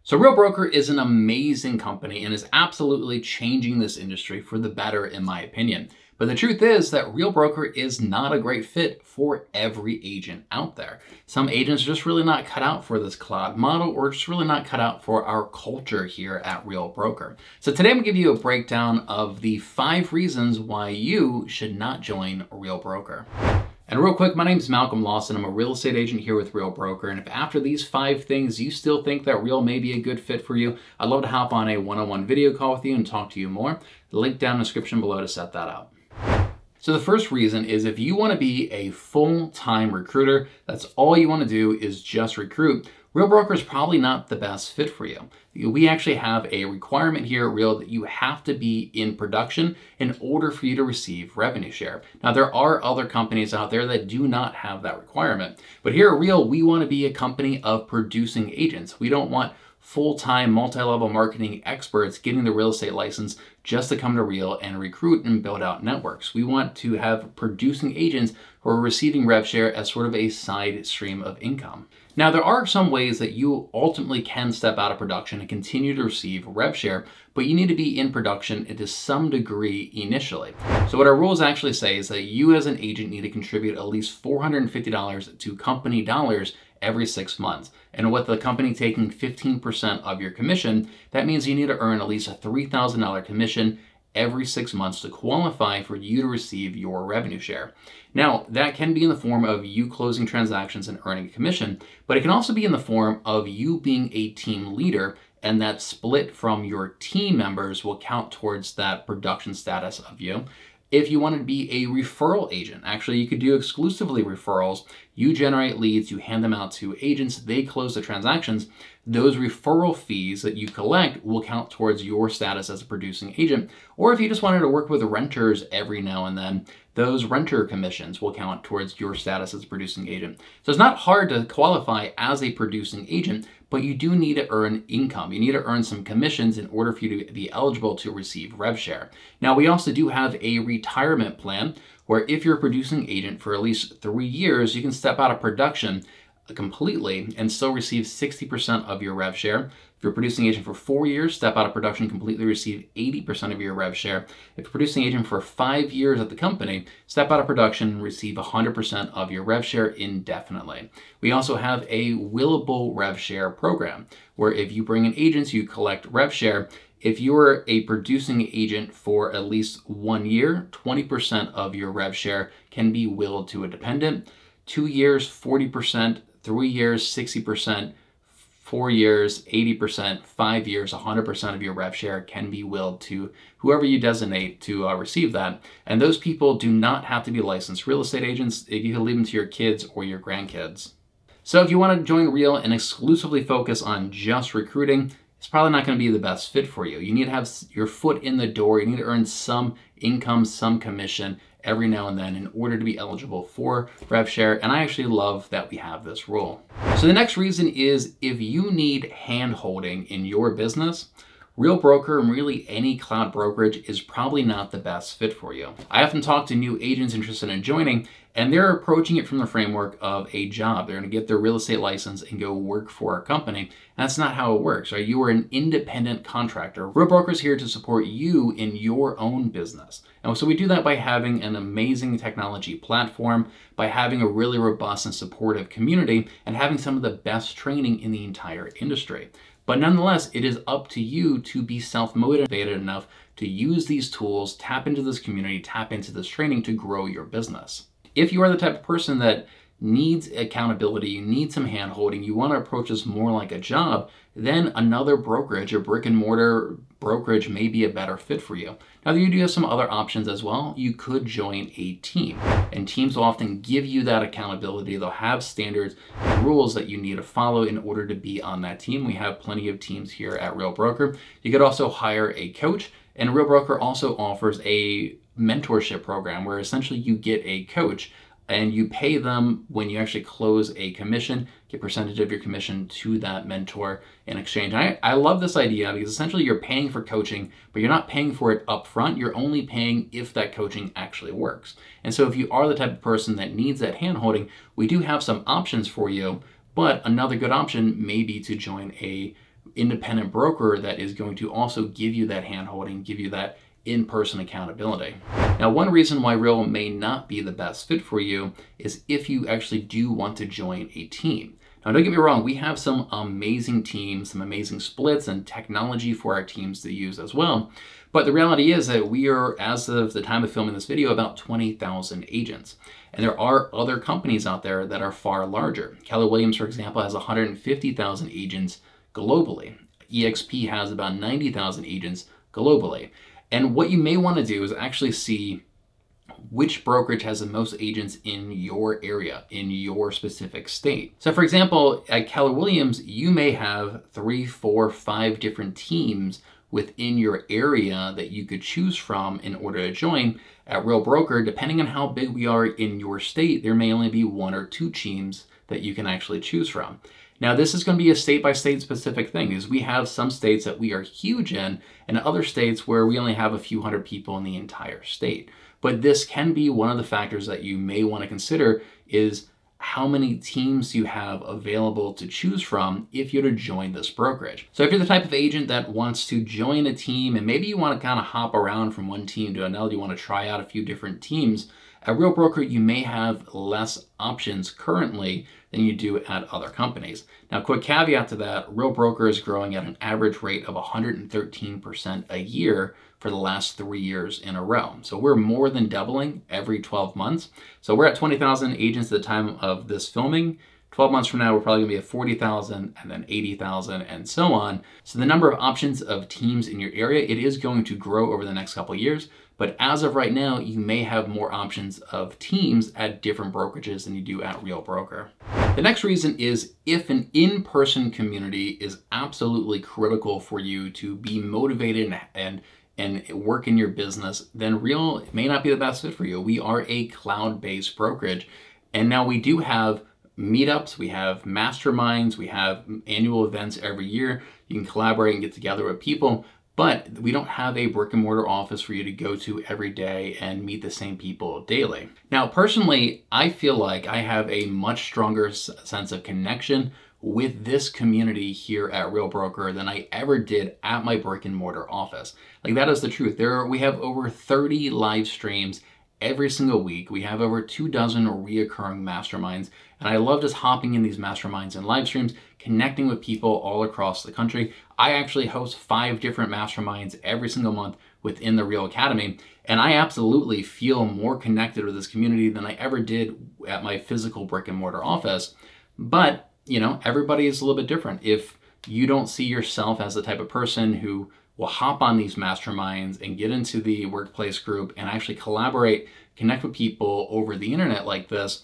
So Real Broker is an amazing company and is absolutely changing this industry for the better, in my opinion. But the truth is that Real Broker is not a great fit for every agent out there. Some agents are just really not cut out for this cloud model, or just really not cut out for our culture here at Real Broker. So today I'm gonna give you a breakdown of the 5 reasons why you should not join Real Broker. And real quick, my name is Lawson. I'm a real estate agent here with Real Broker. And if after these 5 things you still think that Real may be a good fit for you, I'd love to hop on a one-on-one video call with you and talk to you more. The link down in the description below to set that up. So the first reason is if you want to be a full-time recruiter, that's all you want to do is just recruit, Real Broker is probably not the best fit for you. We actually have a requirement here at Real that you have to be in production in order for you to receive revenue share. Now, there are other companies out there that do not have that requirement. But here at Real, we want to be a company of producing agents. We don't want full-time multi-level marketing experts getting the real estate license just to come to Real and recruit and build out networks. We want to have producing agents who are receiving rev share as sort of a side stream of income. Now, there are some ways that you ultimately can step out of production and continue to receive rev share, but you need to be in production to some degree initially. So what our rules actually say is that you as an agent need to contribute at least $450 to company dollars every 6 months. And with the company taking 15% of your commission, that means you need to earn at least a $3,000 commission every 6 months to qualify for you to receive your revenue share. Now, that can be in the form of you closing transactions and earning a commission, but it can also be in the form of you being a team leader, and that split from your team members will count towards that production status of you. If you wanted to be a referral agent, actually you could do exclusively referrals. You generate leads, you hand them out to agents, they close the transactions. Those referral fees that you collect will count towards your status as a producing agent. Or if you just wanted to work with renters every now and then, those renter commissions will count towards your status as a producing agent. So it's not hard to qualify as a producing agent, but you do need to earn income. You need to earn some commissions in order for you to be eligible to receive rev share. Now, we also do have a retirement plan where if you're a producing agent for at least 3 years, you can step out of production completely and still receive 60% of your rev share. If you're a producing agent for 4 years, step out of production, completely receive 80% of your rev share. If you're a producing agent for 5 years at the company, step out of production, receive 100% of your rev share indefinitely. We also have a willable rev share program where if you bring in agents, you collect rev share. If you're a producing agent for at least 1 year, 20% of your rev share can be willed to a dependent. 2 years, 40%, 3 years, 60%, 4 years, 80%, 5 years, 100% of your rev share can be willed to whoever you designate to receive that. And those people do not have to be licensed real estate agents. You can leave them to your kids or your grandkids. So if you want to join Real and exclusively focus on just recruiting, it's probably not going to be the best fit for you. You need to have your foot in the door. You need to earn some income, some commission every now and then in order to be eligible for rev share. And I actually love that we have this rule. So the next reason is if you need hand holding in your business, Real Broker and really any cloud brokerage is probably not the best fit for you. I often talk to new agents interested in joining, and they're approaching it from the framework of a job. They're gonna get their real estate license and go work for a company. That's not how it works, right? You are an independent contractor. Real Broker is here to support you in your own business. And so we do that by having an amazing technology platform, by having a really robust and supportive community, and having some of the best training in the entire industry. But nonetheless, it is up to you to be self-motivated enough to use these tools, tap into this community, tap into this training to grow your business. If you are the type of person that needs accountability, you need some hand-holding, you want to approach this more like a job, then another brokerage, a brick and mortar brokerage may be a better fit for you. Now, you do have some other options as well. You could join a team, and teams will often give you that accountability. They'll have standards and rules that you need to follow in order to be on that team. We have plenty of teams here at Real Broker. You could also hire a coach, and Real Broker also offers a mentorship program where essentially you get a coach and you pay them when you actually close a commission, get percentage of your commission to that mentor in exchange. I love this idea because essentially you're paying for coaching, but you're not paying for it up front. You're only paying if that coaching actually works. And so if you are the type of person that needs that hand-holding, we do have some options for you, but another good option may be to join a independent broker that is going to also give you that handholding, give you that in-person accountability. Now, one reason why Real may not be the best fit for you is if you actually do want to join a team. Now, don't get me wrong, we have some amazing teams, some amazing splits and technology for our teams to use as well. But the reality is that we are, as of the time of filming this video, about 20,000 agents. And there are other companies out there that are far larger. Keller Williams, for example, has 150,000 agents globally. EXP has about 90,000 agents globally. And what you may want to do is actually see which brokerage has the most agents in your area, in your specific state. So for example, at Keller Williams, you may have 3, 4, 5 different teams within your area that you could choose from in order to join. At Real Broker, depending on how big we are in your state, there may only be 1 or 2 teams that you can actually choose from. Now, this is going to be a state-by-state specific thing, is we have some states that we are huge in and other states where we only have a few hundred people in the entire state. But this can be one of the factors that you may want to consider, is how many teams you have available to choose from if you're to join this brokerage. So if you're the type of agent that wants to join a team and maybe you want to kind of hop around from one team to another, you want to try out a few different teams, at Real Broker, you may have less options currently than you do at other companies. Now, quick caveat to that, Real Broker is growing at an average rate of 113% a year for the last 3 years in a row. So we're more than doubling every 12 months. So we're at 20,000 agents at the time of this filming. 12 months from now, we're probably gonna be at 40,000 and then 80,000 and so on. So the number of options of teams in your area, it is going to grow over the next couple of years. But as of right now, you may have more options of teams at different brokerages than you do at Real Broker. The next reason is if an in-person community is absolutely critical for you to be motivated and work in your business, then Real may not be the best fit for you. We are a cloud-based brokerage. And now we do have meetups, we have masterminds, we have annual events every year. You can collaborate and get together with people, but we don't have a brick and mortar office for you to go to every day and meet the same people daily. Now, personally, I feel like I have a much stronger sense of connection with this community here at Real Broker than I ever did at my brick and mortar office. Like, that is the truth. We have over 30 live streams every single week. We have over 24 reoccurring masterminds, and I love just hopping in these masterminds and live streams, connecting with people all across the country. I actually host 5 different masterminds every single month within the Real Academy, and I absolutely feel more connected with this community than I ever did at my physical brick and mortar office. But, you know, everybody is a little bit different. If you don't see yourself as the type of person who will hop on these masterminds and get into the workplace group and actually collaborate, connect with people over the internet like this,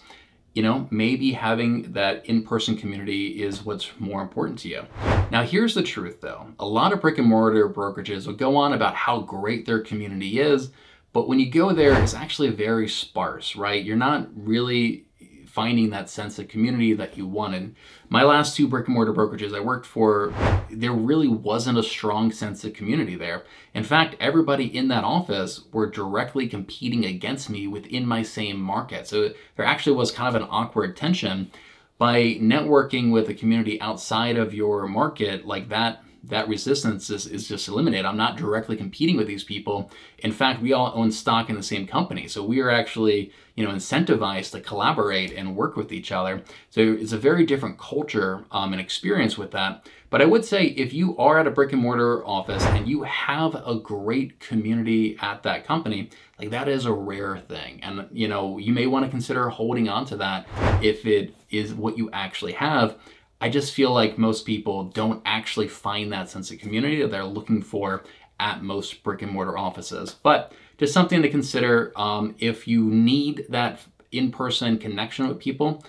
you know, maybe having that in-person community is what's more important to you. Now, here's the truth though. A lot of brick and mortar brokerages will go on about how great their community is, but when you go there, it's actually very sparse, right? You're not really finding that sense of community that you wanted. My last 2 brick and mortar brokerages I worked for, there really wasn't a strong sense of community there. In fact, everybody in that office were directly competing against me within my same market. So there actually was kind of an awkward tension. By networking with a community outside of your market, like that resistance is just eliminated. I'm not directly competing with these people. In fact, we all own stock in the same company. So we are actually, you know, incentivized to collaborate and work with each other. So it's a very different culture and experience with that. But I would say if you are at a brick and mortar office and you have a great community at that company, like, that is a rare thing. And, you know, you may want to consider holding on to that if it is what you actually have. I just feel like most people don't actually find that sense of community that they're looking for at most brick and mortar offices. But just something to consider. If you need that in-person connection with people,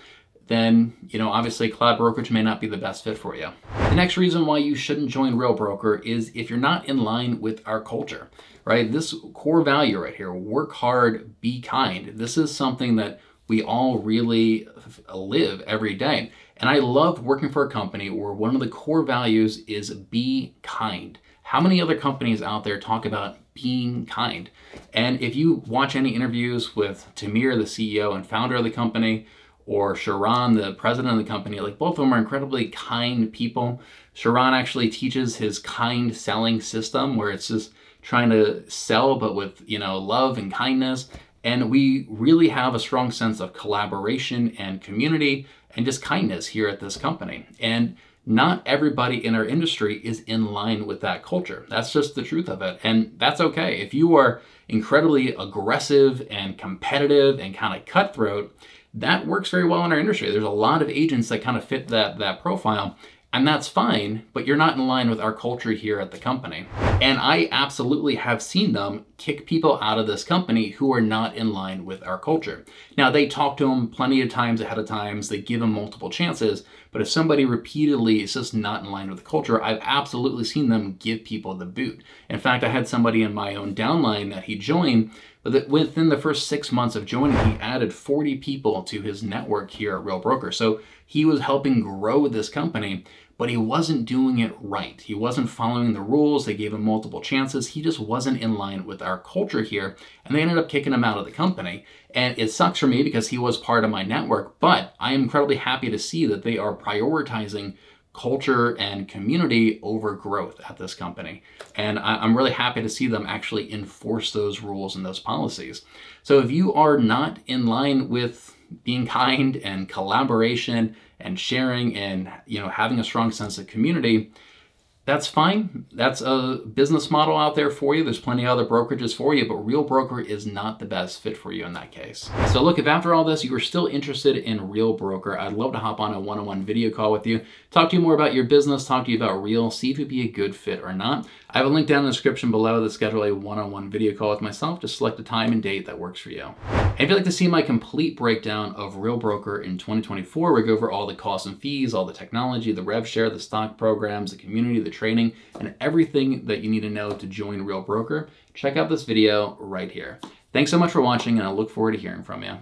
then, you know, obviously cloud brokerage may not be the best fit for you. The next reason why you shouldn't join Real Broker is if you're not in line with our culture, right? This core value right here, work hard, be kind. This is something that we all really live every day. And I love working for a company where one of the core values is be kind. How many other companies out there talk about being kind? And if you watch any interviews with Tamir, the CEO and founder of the company, or Sharon, the president of the company. Like, both of them are incredibly kind people. Sharon actually teaches his kind selling system, where it's just trying to sell, but with, you know, love and kindness. And we really have a strong sense of collaboration and community and just kindness here at this company. And not everybody in our industry is in line with that culture. That's just the truth of it. And that's okay. If you are incredibly aggressive and competitive and kind of cutthroat, that works very well in our industry. There's a lot of agents that kind of fit that profile. And that's fine, but you're not in line with our culture here at the company. And I absolutely have seen them kick people out of this company who are not in line with our culture. Now, they talk to them plenty of times ahead of times, they give them multiple chances, but if somebody repeatedly is just not in line with the culture, I've absolutely seen them give people the boot. In fact, I had somebody in my own downline that he joined, but that within the first 6 months of joining, he added 40 people to his network here at Real Broker. So he was helping grow this company, but he wasn't doing it right. He wasn't following the rules. They gave him multiple chances. He just wasn't in line with our culture here, and they ended up kicking him out of the company. And it sucks for me because he was part of my network, but I am incredibly happy to see that they are prioritizing culture and community over growth at this company. And I'm really happy to see them actually enforce those rules and those policies. So if you are not in line with being kind and collaboration and sharing and, you know, having a strong sense of community, that's fine. That's a business model out there for you. There's plenty of other brokerages for you, but Real Broker is not the best fit for you in that case. So look, if after all this you are still interested in Real Broker, I'd love to hop on a one-on-one video call with you, talk to you more about your business, talk to you about Real, see if it'd be a good fit or not. I have a link down in the description below to schedule a one-on-one video call with myself. Just select a time and date that works for you. And if you'd like to see my complete breakdown of Real Broker in 2024, we go over all the costs and fees, all the technology, the rev share, the stock programs, the community, the training, and everything that you need to know to join Real Broker, check out this video right here. Thanks so much for watching, and I look forward to hearing from you.